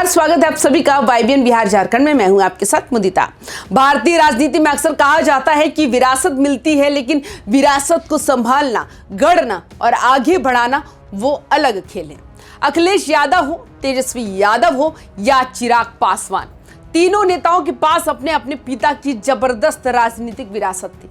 स्वागत है आप सभी का वाईबीएन बिहार झारखंड में। मैं हूं आपके साथ मुदिता। भारतीय राजनीति में अक्सर कहा जाता है कि विरासत मिलती है, लेकिन विरासत को संभालना, गढ़ना और आगे बढ़ाना वो अलग खेल है। अखिलेश यादव हो, तेजस्वी यादव हो या चिराग पासवान, तीनों नेताओं के पास अपने अपने पिता की जबरदस्त राजनीतिक विरासत थी।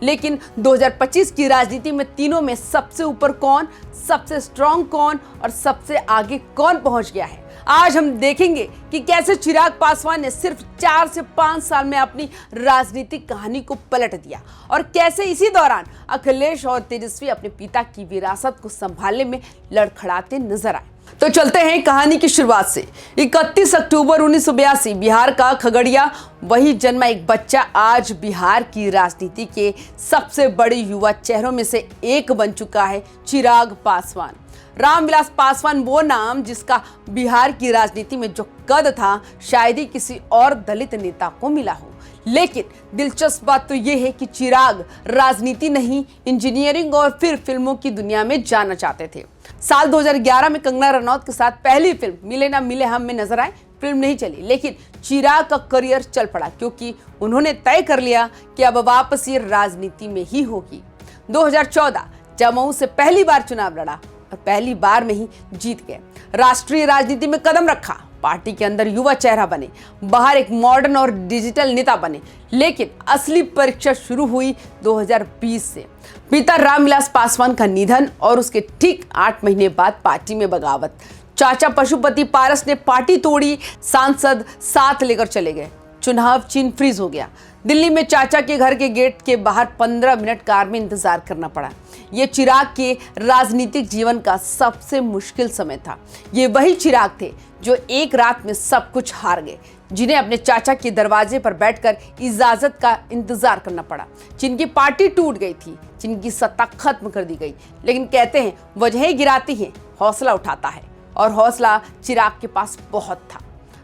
लेकिन 2025 की राजनीति में तीनों में सबसे ऊपर कौन, सबसे स्ट्रांग कौन और सबसे आगे कौन पहुंच गया है, आज हम देखेंगे कि कैसे चिराग पासवान ने सिर्फ 4 से 5 साल में अपनी राजनीतिक कहानी को पलट दिया और कैसे इसी दौरान अखिलेश और तेजस्वी अपने पिता की विरासत को संभालने में लड़खड़ाते नजर आए। तो चलते हैं कहानी की शुरुआत से। 31 अक्टूबर 1982 बिहार का खगड़िया वही जन्मा एक बच्चा आज बिहार की राजनीति के सबसे बड़े युवा चेहरों में से एक बन चुका है, चिराग पासवान। रामविलास पासवान वो नाम जिसका बिहार की राजनीति में जो कद था शायद ही किसी और दलित नेता को मिला हो। लेकिन दिलचस्प बात तो ये है कि चिराग राजनीति नहीं, इंजीनियरिंग और फिर फिल्मों की दुनिया में जाना चाहते थे। साल 2011 में कंगना रनौत के साथ पहली फिल्म मिले ना मिले हम में नजर आए। फिल्म नहीं चली, लेकिन चिराग का करियर चल पड़ा क्योंकि उन्होंने तय कर लिया कि अब वापस ये राजनीति में ही होगी। 2014 जमुई से पहली बार चुनाव लड़ा और पहली बार में ही जीत गए। राष्ट्रीय राजनीति में कदम रखा, पार्टी के अंदर युवा चेहरा बने, बाहर एक मॉडर्न और डिजिटल नेता बने। लेकिन असली परीक्षा शुरू हुई 2020 से। पिता रामविलास पासवान का निधन और उसके ठीक 8 महीने बाद पार्टी में बगावत। चाचा पशुपति पारस ने पार्टी तोड़ी, सांसद साथ लेकर चले गए। चुनाव चिन्ह फ्रीज हो गया। दिल्ली में चाचा के घर के गेट के बाहर 15 मिनट कार में इंतजार करना पड़ा। ये चिराग के राजनीतिक जीवन का सबसे मुश्किल समय था। ये वही चिराग थे जो एक रात में सब कुछ हार गए, जिन्हें अपने चाचा के दरवाजे पर बैठकर इजाजत का इंतजार करना पड़ा, जिनकी पार्टी टूट गई थी, जिनकी सत्ता खत्म कर दी गई। लेकिन कहते हैं वजहें गिराती हैं, हौसला उठाता है, और हौसला चिराग के पास बहुत था।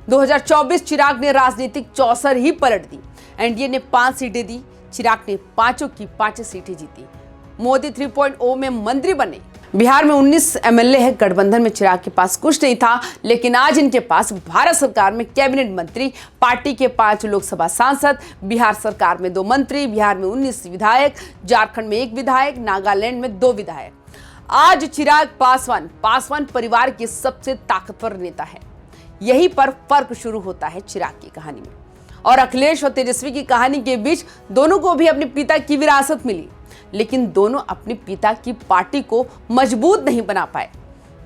2024 चिराग ने राजनीतिक चौसर ही पलट दी। एनडीए ने 5 सीटें दी, चिराग ने 5 की 5 सीटें जीती। मोदी 3.0 में मंत्री बने। बिहार में 19 एमएलए है। गठबंधन में चिराग के पास कुछ नहीं था, लेकिन आज इनके पास भारत सरकार में कैबिनेट मंत्री, पार्टी के 5 लोकसभा सांसद, बिहार सरकार में 2 मंत्री, बिहार में 19 विधायक, झारखंड में 1 विधायक, नागालैंड में 2 विधायक। आज चिराग पासवान परिवार के सबसे ताकतवर नेता है। यहीं पर फर्क शुरू होता है चिराग की कहानी में। और अखिलेश और तेजस्वी की कहानी के बीच दोनों को भी अपने पिता की विरासत मिली, लेकिन दोनों अपने पिता की पार्टी को मजबूत नहीं बना पाए।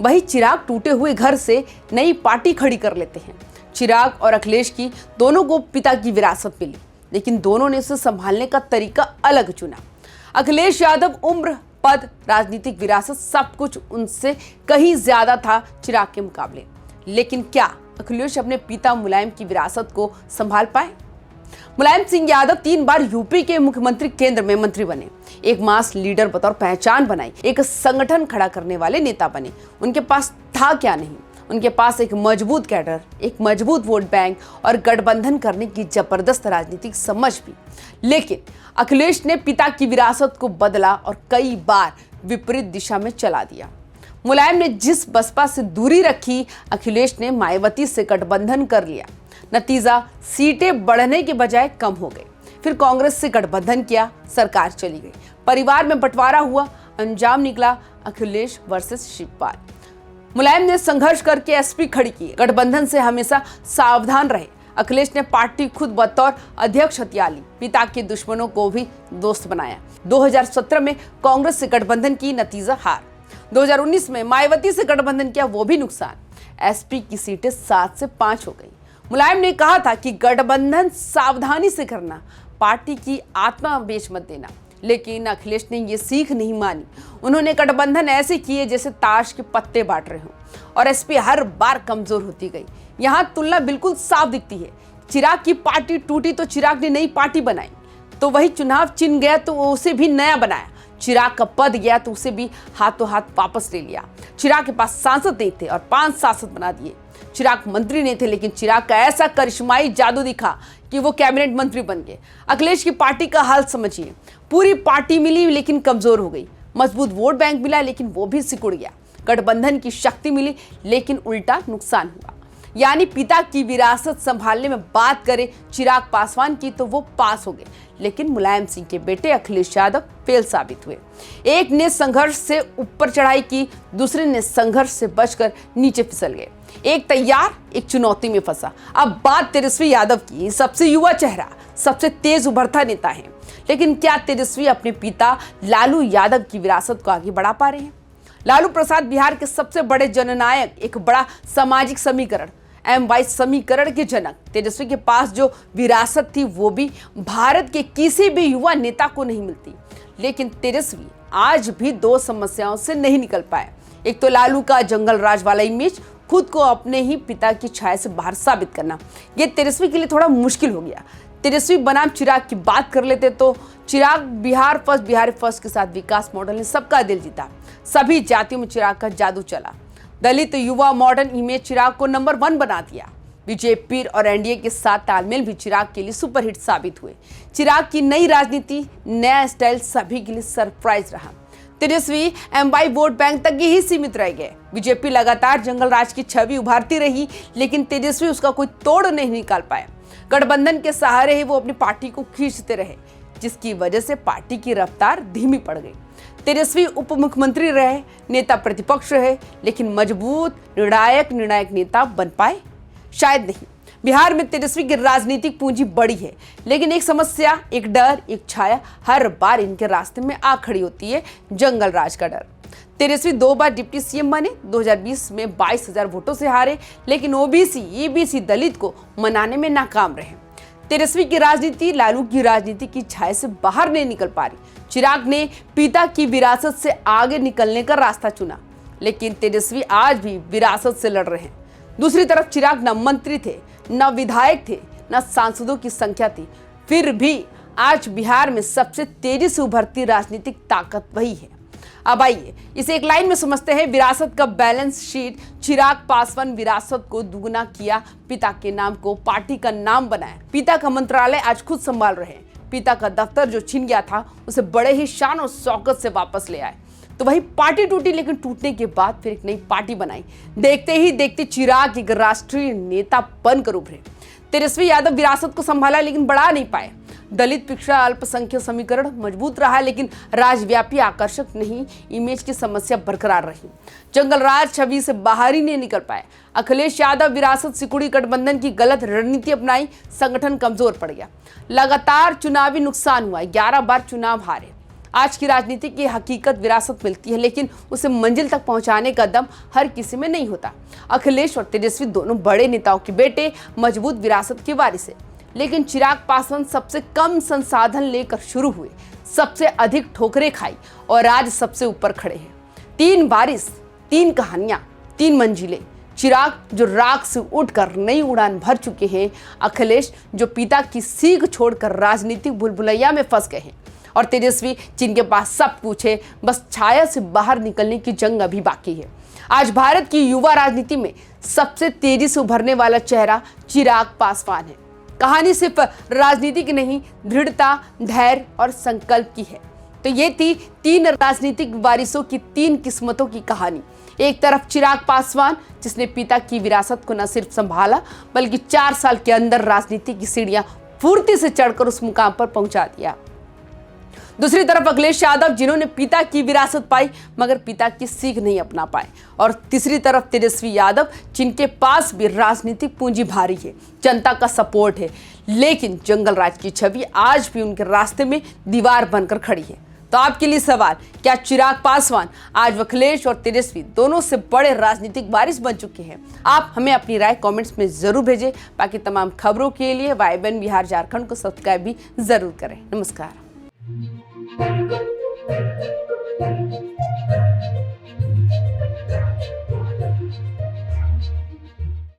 वही चिराग टूटे हुए घर से नई पार्टी खड़ी कर लेते हैं। चिराग और अखिलेश की दोनों को पिता की विरासत मिली, लेकिन दोनों ने उसे संभालने का तरीका अलग चुना। अखिलेश यादव उम्र, पद, राजनीतिक विरासत सब कुछ उनसे कहीं ज्यादा था चिराग के मुकाबले। लेकिन क्या अखिलेश अपने पिता मुलायम की विरासत को संभाल पाए? मुलायम सिंह यादव 3 बार यूपी के मुख्यमंत्री, केंद्र में मंत्री बने, एक मास लीडर बतौर पहचान बनाई, एक संगठन खड़ा करने वाले नेता बने। उनके पास था क्या नहीं, उनके पास एक मजबूत कैडर, एक मजबूत वोट बैंक और गठबंधन करने की जबरदस्त राजनीतिक समझ भी। लेकिन अखिलेश ने पिता की विरासत को बदला और कई बार विपरीत दिशा में चला दिया। मुलायम ने जिस बसपा से दूरी रखी, अखिलेश ने मायावती से गठबंधन कर लिया। नतीजा, सीटें बढ़ने के बजाय कम हो गई। फिर कांग्रेस से गठबंधन किया, सरकार चली गई, परिवार में बंटवारा हुआ, अंजाम निकला अखिलेश वर्सेस शिवपाल। मुलायम ने संघर्ष करके एसपी खड़ी की, गठबंधन से हमेशा सावधान रहे। अखिलेश ने पार्टी खुद बतौर अध्यक्ष हथिया ली, पिता के दुश्मनों को भी दोस्त बनाया। 2017 में कांग्रेस से गठबंधन की, नतीजा हार। 2019 में मायावती से गठबंधन किया, वो भी नुकसान। एसपी की सीटें 7 से 5 हो गई। मुलायम ने कहा था कि गठबंधन सावधानी से करना, पार्टी की आत्मा बेच मत देना, लेकिन अखिलेश ने ये सीख नहीं मानी। उन्होंने गठबंधन ऐसे किए जैसे ताश के पत्ते बांट रहे हों, और एसपी हर बार कमजोर होती गई। यहाँ तुलना बिल्कुल साफ दिखती है। चिराग की पार्टी टूटी तो चिराग ने नई पार्टी बनाई, तो वही चुनाव चिन्ह गया तो उसे भी नया बनाया। चिराग का पद गया तो उसे भी हाथों हाथ वापस ले लिया। चिराग के पास सांसद नहीं थे और 5 सांसद बना दिए। चिराग मंत्री नहीं थे, लेकिन चिराग का ऐसा करिश्माई जादू दिखा कि वो कैबिनेट मंत्री बन गए। अखिलेश की पार्टी का हाल समझिए, पूरी पार्टी मिली लेकिन कमजोर हो गई। मजबूत वोट बैंक मिला लेकिन वो भी सिकुड़ गया। गठबंधन की शक्ति मिली लेकिन उल्टा नुकसान हुआ। यानी पिता की विरासत संभालने में बात करें चिराग पासवान की तो वो पास हो गए, लेकिन मुलायम सिंह के बेटे अखिलेश यादव फेल साबित हुए। एक ने संघर्ष से ऊपर चढ़ाई की, दूसरे ने संघर्ष से बचकर नीचे फिसल गए। एक तैयार, एक चुनौती में फंसा। अब बात तेजस्वी यादव की, सबसे युवा चेहरा, सबसे तेज उभरता नेता है, लेकिन क्या तेजस्वी अपने पिता लालू यादव की विरासत को आगे बढ़ा पा रहे हैं? लालू प्रसाद बिहार के सबसे बड़े जननायक, एक बड़ा सामाजिक समीकरण, MY समीकरण के जनक तेजस्वी के पास जो विरासत थी वो भी भारत के किसी भी युवा नेता को नहीं मिलती। लेकिन तेजस्वी आज भी दो समस्याओं से नहीं निकल पाए। एक तो लालू का जंगल राज वाला इमेज, खुद को अपने ही पिता की छाया से बाहर साबित करना, ये तेजस्वी के लिए थोड़ा मुश्किल हो गया। तेजस्वी बनाम चिराग की बात कर लेते तो चिराग बिहार फर्स्ट, बिहारी फर्स्ट के साथ विकास मॉडल ने सबका दिल जीता। सभी जातियों में चिराग का जादू चला। दलित युवा मॉडर्न इमेज चिराग को नंबर 1 बना दिया। बीजेपी और NDA के साथ तालमेल भी चिराग के लिए सुपरहिट साबित हुए। चिराग की नई राजनीति, नया स्टाइल सभी के लिए सरप्राइज रहा। तेजस्वी MY वोट बैंक तक ही सीमित रह गए। बीजेपी लगातार जंगल राज की छवि उभारती रही, लेकिन तेजस्वी उसका कोई तोड़ नहीं निकाल पाया। गठबंधन के सहारे ही वो अपनी पार्टी को खींचते रहे, जिसकी वजह से पार्टी की रफ्तार धीमी पड़ गई। तेजस्वी उप मुख्यमंत्री रहे, नेता प्रतिपक्ष रहे, लेकिन मजबूत निर्णायक नेता बन पाए? शायद नहीं। बिहार में तेजस्वी की राजनीतिक पूंजी बड़ी है, लेकिन एक समस्या, एक डर, एक छाया हर बार इनके रास्ते में आ खड़ी होती है, जंगल राज का डर। तेजस्वी 2 बार डिप्टी CM बने, 2020 में 22,000 वोटों से हारे, लेकिन OBC, EBC, दलित को मनाने में नाकाम रहे। तेजस्वी की राजनीति लालू की राजनीति की छाया से बाहर नहीं निकल पा रही। चिराग ने पिता की विरासत से आगे निकलने का रास्ता चुना, लेकिन तेजस्वी आज भी विरासत से लड़ रहे हैं। दूसरी तरफ चिराग न मंत्री थे, न विधायक थे, न सांसदों की संख्या थी, फिर भी आज बिहार में सबसे तेजी से उभरती राजनीतिक ताकत वही है। अब आइए इसे एक लाइन में समझते हैं। विरासत का बैलेंस शीट। चिराग पासवान विरासत को दुगना किया, पिता के नाम को पार्टी का नाम बनाया, पिता का मंत्रालय आज खुद संभाल रहे हैं, पिता का दफ्तर जो छिन गया था उसे बड़े ही शान और शौकत से वापस ले आए। तो वही पार्टी टूटी, लेकिन टूटने के बाद फिर एक नई पार्टी बनाई। देखते ही देखते चिराग एक राष्ट्रीय नेता बनकर उभरे। तेजस्वी यादव विरासत को संभाला, लेकिन बढ़ा नहीं पाए। दलित पिछड़ा अल्पसंख्यक समीकरण मजबूत रहा, लेकिन राज्यव्यापी आकर्षक नहीं, इमेज की समस्या बरकरार रही। जंगल राज छवि से बाहर ही नहीं निकल पाए। अखिलेश यादव विरासत सिकुड़ी, गठबंधन की गलत रणनीति अपनाई, संगठन कमजोर पड़ गया। लगातार चुनावी नुकसान हुआ, 11 बार चुनाव हारे। आज की राजनीति की हकीकत विरासत मिलती है, लेकिन उसे मंजिल तक पहुंचाने का दम हर किसी में नहीं होता। अखिलेश और तेजस्वी दोनों बड़े नेताओं के बेटे, मजबूत विरासत के वारिस है, लेकिन चिराग पासवान सबसे कम संसाधन लेकर शुरू हुए, सबसे अधिक ठोकरें खाई और आज सबसे ऊपर खड़े हैं। 3 वारिस, 3 कहानियां, 3 मंजिलें। चिराग जो राख से उठकर नई उड़ान भर चुके हैं, अखिलेश जो पिता की सीख छोड़कर राजनीतिक भूलभुलैया में फंस गए हैं, और तेजस्वी जिनके पास सब कुछ है, बस छाया से बाहर निकलने की जंग अभी बाकी है। आज भारत की युवा राजनीति में सबसे तेजी से उभरने वाला चेहरा चिराग पासवान है। कहानी सिर्फ राजनीति की नहीं, दृढ़ता, धैर्य और संकल्प की है। तो ये थी 3 राजनीतिक वारिसों की 3 किस्मतों की कहानी। एक तरफ चिराग पासवान, जिसने पिता की विरासत को न सिर्फ संभाला, बल्कि 4 साल के अंदर राजनीति की सीढ़ियां फुर्ती से चढ़कर उस मुकाम पर पहुंचा दिया। दूसरी तरफ अखिलेश यादव, जिन्होंने पिता की विरासत पाई मगर पिता की सीख नहीं अपना पाए। और तीसरी तरफ तेजस्वी यादव, जिनके पास भी राजनीतिक पूंजी भारी है, जनता का सपोर्ट है, लेकिन जंगल राज की छवि आज भी उनके रास्ते में दीवार बनकर खड़ी है। तो आपके लिए सवाल, क्या चिराग पासवान आज अखिलेश और तेजस्वी दोनों से बड़े राजनीतिक वारिस बन चुके हैं? आप हमें अपनी राय कमेंट्स में जरूर भेजें। बाकी तमाम खबरों के लिए YBN बिहार झारखंड को सब्सक्राइब भी जरूर करें। नमस्कार।